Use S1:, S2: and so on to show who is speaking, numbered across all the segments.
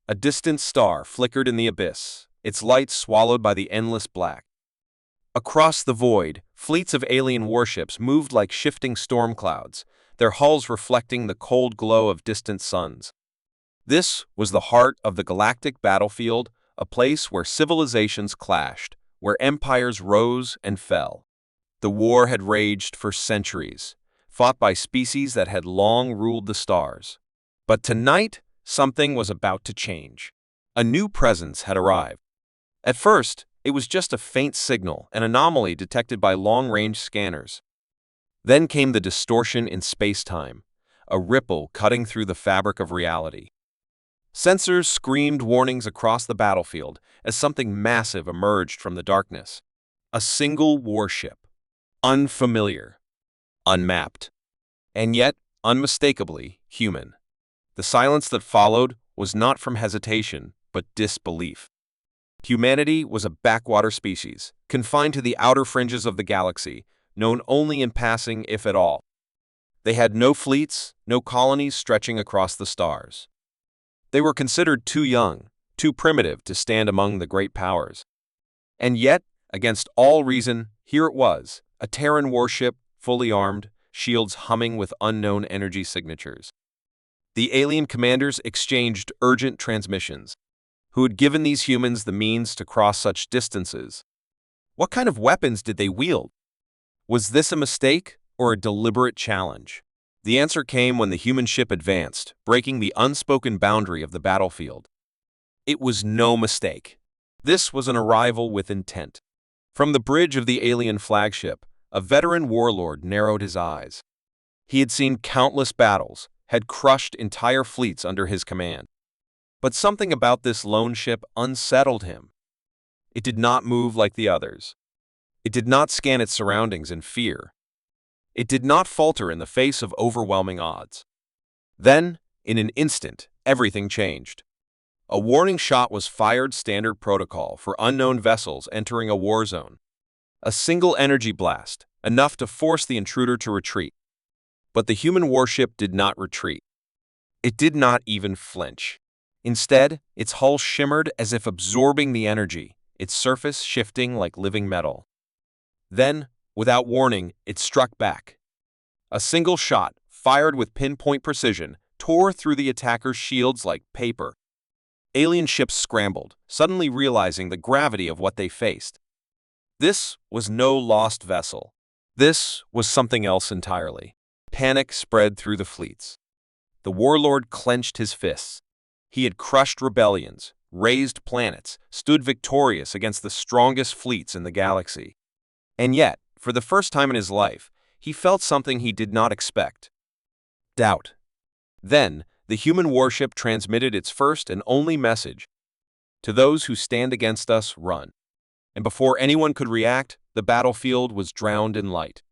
S1: A distant star flickered in the abyss, its light swallowed by the endless black. Across the void, fleets of alien warships moved like shifting storm clouds, their hulls reflecting the cold glow of distant suns. This was the heart of the galactic battlefield, a place where civilizations clashed, where empires rose and fell. The war had raged for centuries, fought by species that had long ruled the stars. But tonight, something was about to change. A new presence had arrived. At first, it was just a faint signal, an anomaly detected by long-range scanners. Then came the distortion in space-time, a ripple cutting through the fabric of reality. Sensors screamed warnings across the battlefield as something massive emerged from the darkness. A single warship. Unfamiliar. Unmapped. And yet, unmistakably, human. The silence that followed was not from hesitation, but disbelief. Humanity was a backwater species, confined to the outer fringes of the galaxy, known only in passing if at all. They had no fleets, no colonies stretching across the stars. They were considered too young, too primitive to stand among the great powers. And yet, against all reason, here it was, a Terran warship, fully armed, shields humming with unknown energy signatures. The alien commanders exchanged urgent transmissions. Who had given these humans the means to cross such distances? What kind of weapons did they wield? Was this a mistake or a deliberate challenge? The answer came when the human ship advanced, breaking the unspoken boundary of the battlefield. It was no mistake. This was an arrival with intent. From the bridge of the alien flagship, a veteran warlord narrowed his eyes. He had seen countless battles, had crushed entire fleets under his command. But something about this lone ship unsettled him. It did not move like the others. It did not scan its surroundings in fear. It did not falter in the face of overwhelming odds. Then, in an instant, everything changed. A warning shot was fired, standard protocol for unknown vessels entering a war zone. A single energy blast, enough to force the intruder to retreat. But the human warship did not retreat. It did not even flinch. Instead, its hull shimmered as if absorbing the energy, its surface shifting like living metal. Then, without warning, it struck back. A single shot, fired with pinpoint precision, tore through the attacker's shields like paper. Alien ships scrambled, suddenly realizing the gravity of what they faced. This was no lost vessel. This was something else entirely. Panic spread through the fleets. The warlord clenched his fists. He had crushed rebellions, raised planets, stood victorious against the strongest fleets in the galaxy. And yet, for the first time in his life, he felt something he did not expect. Doubt. Then, the human warship transmitted its first and only message. To those who stand against us, run. And before anyone could react, the battlefield was drowned in light.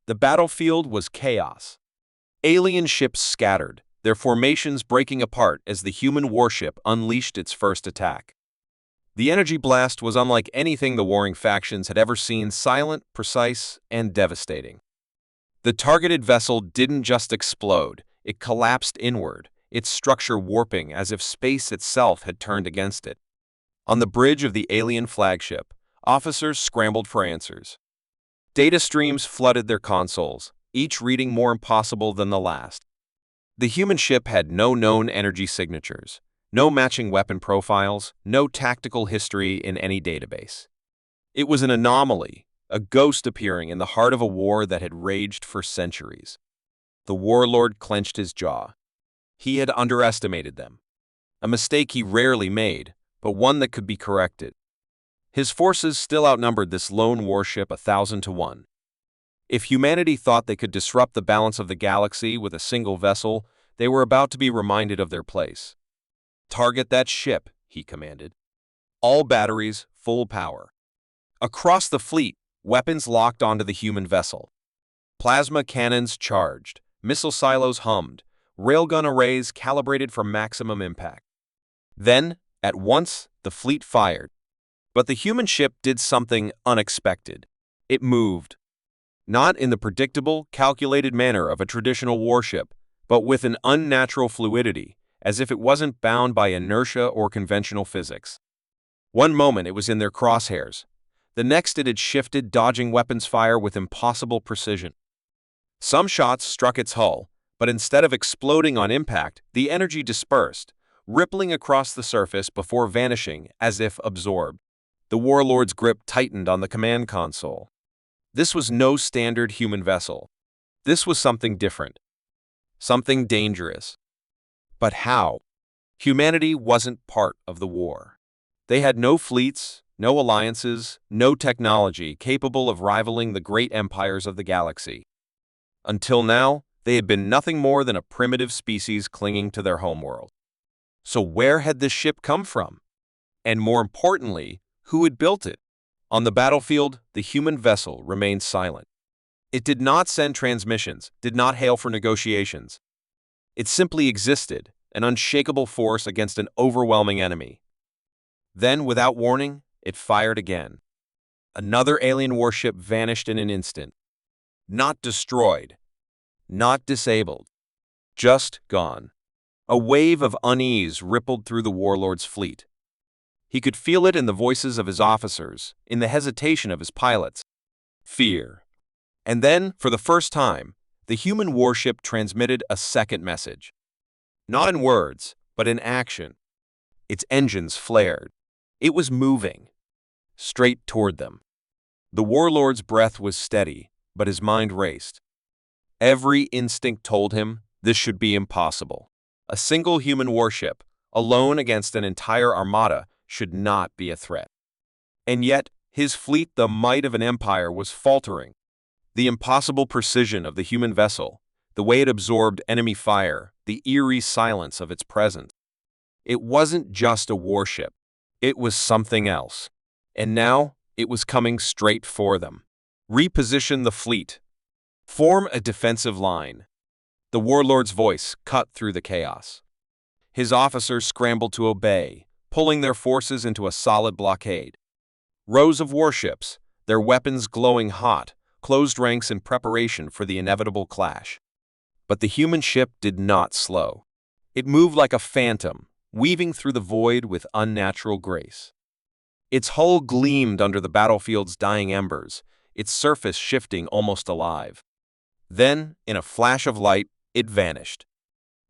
S1: The battlefield was chaos. Alien ships scattered, their formations breaking apart as the human warship unleashed its first attack. The energy blast was unlike anything the warring factions had ever seen, silent, precise, and devastating. The targeted vessel didn't just explode, it collapsed inward, its structure warping as if space itself had turned against it. On the bridge of the alien flagship, officers scrambled for answers. Data streams flooded their consoles, each reading more impossible than the last. The human ship had no known energy signatures, no matching weapon profiles, no tactical history in any database. It was an anomaly, a ghost appearing in the heart of a war that had raged for centuries. The warlord clenched his jaw. He had underestimated them. A mistake he rarely made, but one that could be corrected. His forces still outnumbered this lone warship 1,000 to 1. If humanity thought they could disrupt the balance of the galaxy with a single vessel, they were about to be reminded of their place. "Target that ship," he commanded. All batteries, full power. Across the fleet, weapons locked onto the human vessel. Plasma cannons charged, missile silos hummed, railgun arrays calibrated for maximum impact. Then, at once, the fleet fired. But the human ship did something unexpected. It moved. Not in the predictable, calculated manner of a traditional warship, but with an unnatural fluidity, as if it wasn't bound by inertia or conventional physics. One moment it was in their crosshairs. The next it had shifted, dodging weapons fire with impossible precision. Some shots struck its hull, but instead of exploding on impact, the energy dispersed, rippling across the surface before vanishing as if absorbed. The warlord's grip tightened on the command console. This was no standard human vessel. This was something different. Something dangerous. But how? Humanity wasn't part of the war. They had no fleets, no alliances, no technology capable of rivaling the great empires of the galaxy. Until now, they had been nothing more than a primitive species clinging to their homeworld. So where had this ship come from? And more importantly, who had built it? On the battlefield, the human vessel remained silent. It did not send transmissions, did not hail for negotiations. It simply existed, an unshakable force against an overwhelming enemy. Then, without warning, it fired again. Another alien warship vanished in an instant. Not destroyed. Not disabled. Just gone. A wave of unease rippled through the warlord's fleet. He could feel it in the voices of his officers, in the hesitation of his pilots. Fear. And then, for the first time, the human warship transmitted a second message. Not in words, but in action. Its engines flared. It was moving. Straight toward them. The warlord's breath was steady, but his mind raced. Every instinct told him this should be impossible. A single human warship, alone against an entire armada, should not be a threat. And yet, his fleet, the might of an empire, was faltering. The impossible precision of the human vessel, the way it absorbed enemy fire, the eerie silence of its presence. It wasn't just a warship. It was something else. And now, it was coming straight for them. Reposition the fleet. Form a defensive line. The warlord's voice cut through the chaos. His officers scrambled to obey, pulling their forces into a solid blockade. Rows of warships, their weapons glowing hot, closed ranks in preparation for the inevitable clash. But the human ship did not slow. It moved like a phantom, weaving through the void with unnatural grace. Its hull gleamed under the battlefield's dying embers, its surface shifting almost alive. Then, in a flash of light, it vanished.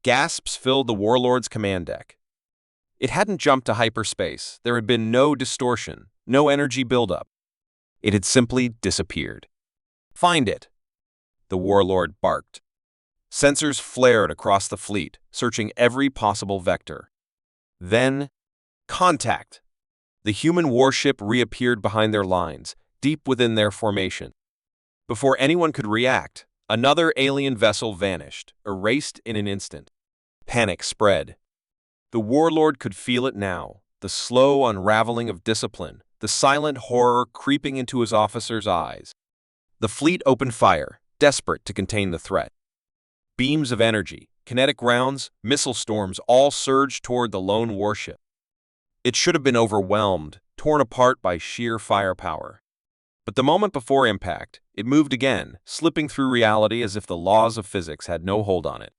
S1: Gasps filled the warlord's command deck. It hadn't jumped to hyperspace. There had been no distortion, no energy buildup. It had simply disappeared. Find it, the warlord barked. Sensors flared across the fleet, searching every possible vector. Then, contact. The human warship reappeared behind their lines, deep within their formation. Before anyone could react, another alien vessel vanished, erased in an instant. Panic spread. The warlord could feel it now, the slow unraveling of discipline, the silent horror creeping into his officers' eyes. The fleet opened fire, desperate to contain the threat. Beams of energy, kinetic rounds, missile storms all surged toward the lone warship. It should have been overwhelmed, torn apart by sheer firepower. But the moment before impact, it moved again, slipping through reality as if the laws of physics had no hold on it.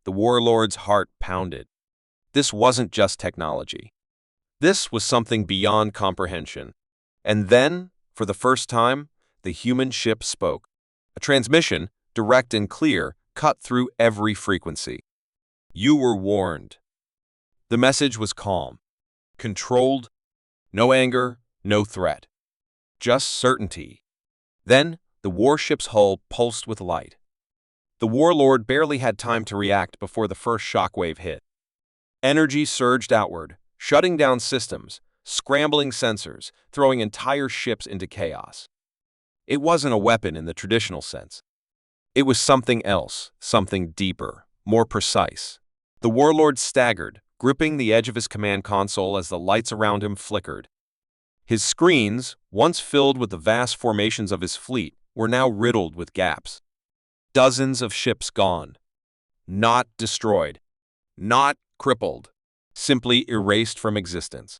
S1: The warlord's heart pounded. This wasn't just technology. This was something beyond comprehension. And then, for the first time, the human ship spoke. A transmission, direct and clear, cut through every frequency. You were warned. The message was calm, controlled, no anger, no threat, just certainty. Then, the warship's hull pulsed with light. The warlord barely had time to react before the first shockwave hit. Energy surged outward, shutting down systems, scrambling sensors, throwing entire ships into chaos. It wasn't a weapon in the traditional sense. It was something else, something deeper, more precise. The warlord staggered, gripping the edge of his command console as the lights around him flickered. His screens, once filled with the vast formations of his fleet, were now riddled with gaps. Dozens of ships gone. Not destroyed. Not crippled. Simply erased from existence.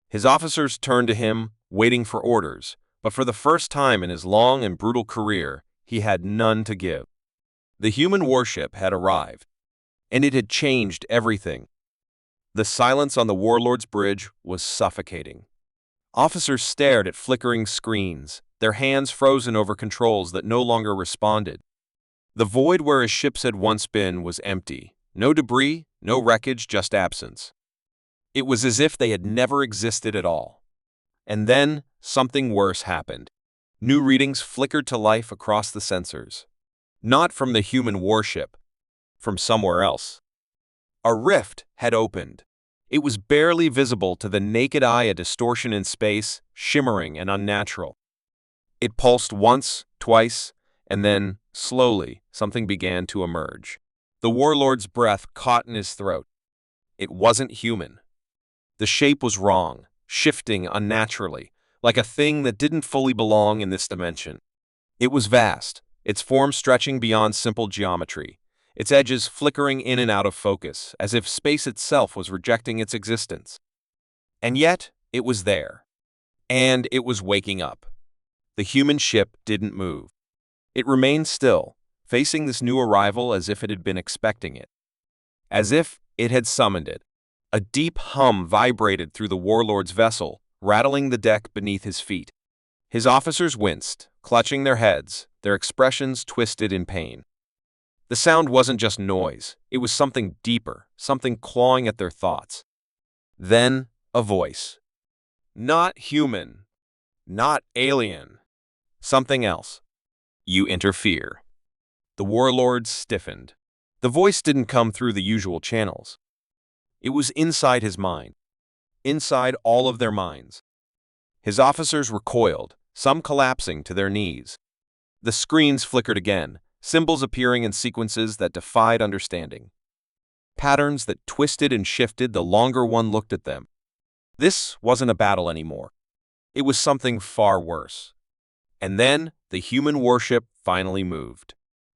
S1: His officers turned to him, waiting for orders, but for the first time in his long and brutal career, he had none to give. The human warship had arrived. and it had changed everything. The silence on the Warlord's bridge was suffocating. Officers stared at flickering screens, their hands frozen over controls that no longer responded. The void where his ships had once been was empty. No debris, no wreckage, just absence. It was as if they had never existed at all. And then, something worse happened. New readings flickered to life across the sensors. Not from the human warship, from somewhere else. A rift had opened. It was barely visible to the naked eye, a distortion in space, shimmering and unnatural. It pulsed once, twice, and then, slowly, something began to emerge. The Warlord's breath caught in his throat. It wasn't human. The shape was wrong, shifting unnaturally, like a thing that didn't fully belong in this dimension. It was vast, its form stretching beyond simple geometry, its edges flickering in and out of focus, as if space itself was rejecting its existence. And yet, it was there. And it was waking up. The human ship didn't move. It remained still, facing this new arrival as if it had been expecting it. As if it had summoned it. A deep hum vibrated through the Warlord's vessel, rattling the deck beneath his feet. His officers winced, clutching their heads, their expressions twisted in pain. The sound wasn't just noise, it was something deeper, something clawing at their thoughts. Then, a voice. Not human. Not alien. Something else. You interfere. The Warlord stiffened. The voice didn't come through the usual channels. It was inside his mind. Inside all of their minds. His officers recoiled, some collapsing to their knees. The screens flickered again, symbols appearing in sequences that defied understanding. Patterns that twisted and shifted the longer one looked at them. This wasn't a battle anymore. It was something far worse. And then, the human warship finally moved.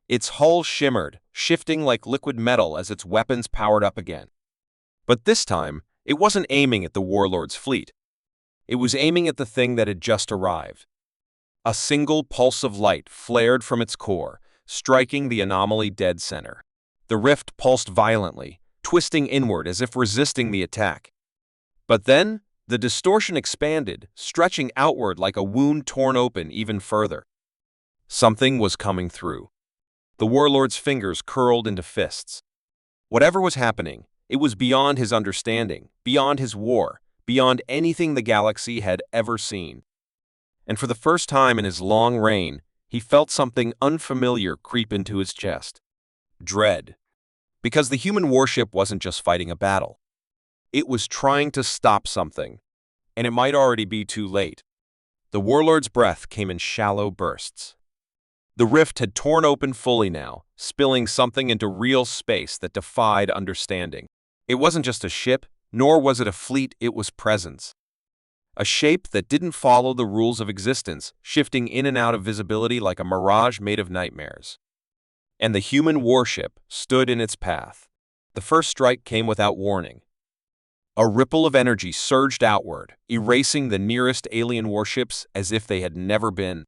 S1: Its hull shimmered, shifting like liquid metal as its weapons powered up again. But this time, it wasn't aiming at the Warlord's fleet. It was aiming at the thing that had just arrived. A single pulse of light flared from its core, striking the anomaly dead center. The rift pulsed violently, twisting inward as if resisting the attack. But then, the distortion expanded, stretching outward like a wound torn open even further. Something was coming through. The Warlord's fingers curled into fists. Whatever was happening, it was beyond his understanding, beyond his war, beyond anything the galaxy had ever seen. And for the first time in his long reign, he felt something unfamiliar creep into his chest. Dread. Because the human warship wasn't just fighting a battle. It was trying to stop something, and it might already be too late. The Warlord's breath came in shallow bursts. The rift had torn open fully now, spilling something into real space that defied understanding. It wasn't just a ship, nor was it a fleet, it was presence. A shape that didn't follow the rules of existence, shifting in and out of visibility like a mirage made of nightmares. And the human warship stood in its path. The first strike came without warning. A ripple of energy surged outward, erasing the nearest alien warships as if they had never been.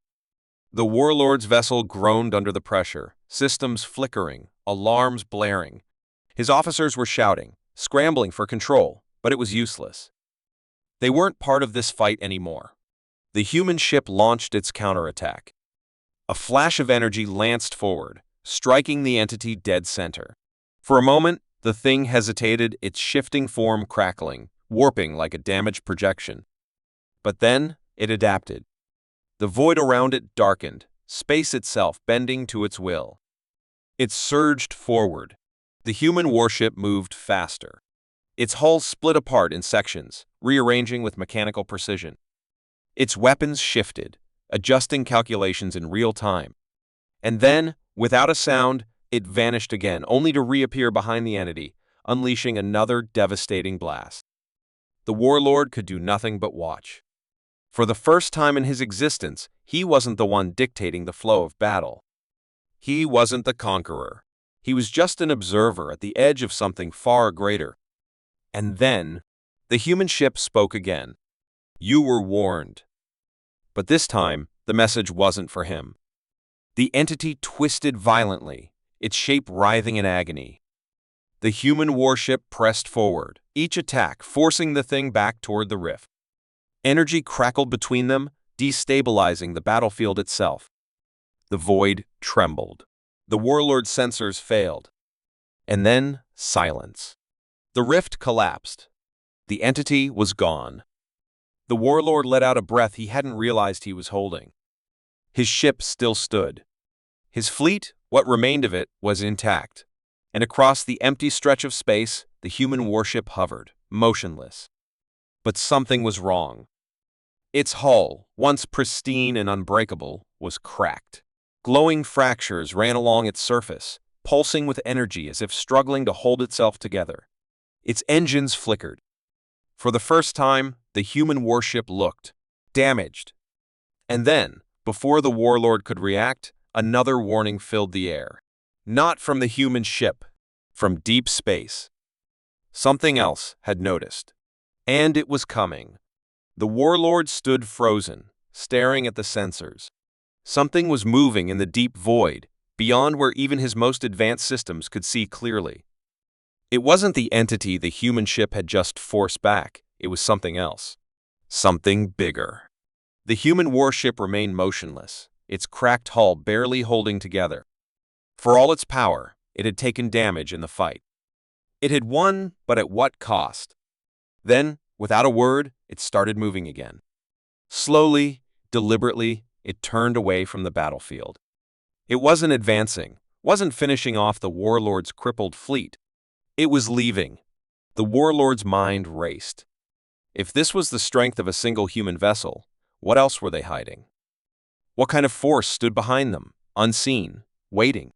S1: The Warlord's vessel groaned under the pressure, systems flickering, alarms blaring. His officers were shouting, scrambling for control, but it was useless. They weren't part of this fight anymore. The human ship launched its counterattack. A flash of energy lanced forward, striking the entity dead center. For a moment, the thing hesitated, its shifting form crackling, warping like a damaged projection. But then, it adapted. The void around it darkened, space itself bending to its will. It surged forward. The human warship moved faster. Its hull split apart in sections, rearranging with mechanical precision. Its weapons shifted, adjusting calculations in real time. And then, without a sound, it vanished again, only to reappear behind the entity, unleashing another devastating blast. The Warlord could do nothing but watch. For the first time in his existence, he wasn't the one dictating the flow of battle. He wasn't the conqueror. He was just an observer at the edge of something far greater. And then, the human ship spoke again. You were warned. But this time, the message wasn't for him. The entity twisted violently, its shape writhing in agony. The human warship pressed forward, each attack forcing the thing back toward the rift. Energy crackled between them, destabilizing the battlefield itself. The void trembled. The warlord's sensors failed. And then, silence. The rift collapsed. The entity was gone. The warlord let out a breath he hadn't realized he was holding. His ship still stood. His fleet, what remained of it, was intact. And across the empty stretch of space, the human warship hovered, motionless. But something was wrong. Its hull, once pristine and unbreakable, was cracked. Glowing fractures ran along its surface, pulsing with energy as if struggling to hold itself together. Its engines flickered. For the first time, the human warship looked damaged. And then, before the warlord could react, another warning filled the air. Not from the human ship, from deep space. Something else had noticed. And it was coming. The warlord stood frozen, staring at the sensors. Something was moving in the deep void, beyond where even his most advanced systems could see clearly. It wasn't the entity the human ship had just forced back, it was something else. Something bigger. The human warship remained motionless, its cracked hull barely holding together. For all its power, it had taken damage in the fight. It had won, but at what cost? Then, without a word, it started moving again. Slowly, deliberately, it turned away from the battlefield. It wasn't advancing, wasn't finishing off the warlord's crippled fleet. It was leaving. The warlord's mind raced. If this was the strength of a single human vessel, what else were they hiding? What kind of force stood behind them, unseen, waiting?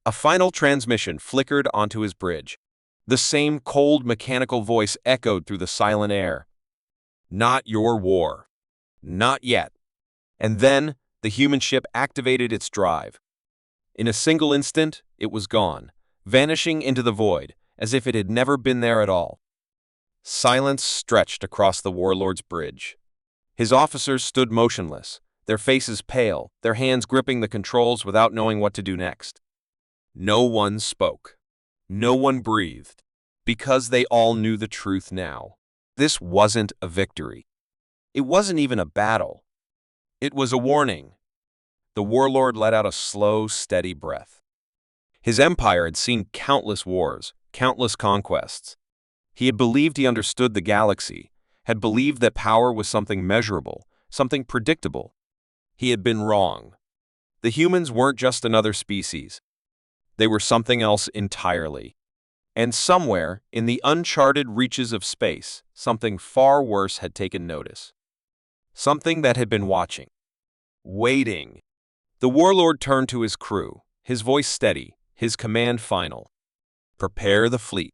S1: A final transmission flickered onto his bridge. The same cold mechanical voice echoed through the silent air. Not your war. Not yet. And then, the human ship activated its drive. In a single instant, it was gone, vanishing into the void, as if it had never been there at all. Silence stretched across the warlord's bridge. His officers stood motionless, their faces pale, their hands gripping the controls without knowing what to do next. No one spoke. No one breathed, because they all knew the truth now. This wasn't a victory. It wasn't even a battle. It was a warning. The warlord let out a slow, steady breath. His empire had seen countless wars, countless conquests. He had believed he understood the galaxy, had believed that power was something measurable, something predictable. He had been wrong. The humans weren't just another species. They were something else entirely. And somewhere, in the uncharted reaches of space, something far worse had taken notice. Something that had been watching. Waiting. The warlord turned to his crew, his voice steady, his command final. Prepare the fleet.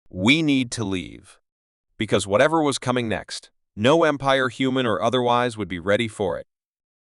S1: We need to leave. Because whatever was coming next, no empire, human or otherwise, would be ready for it.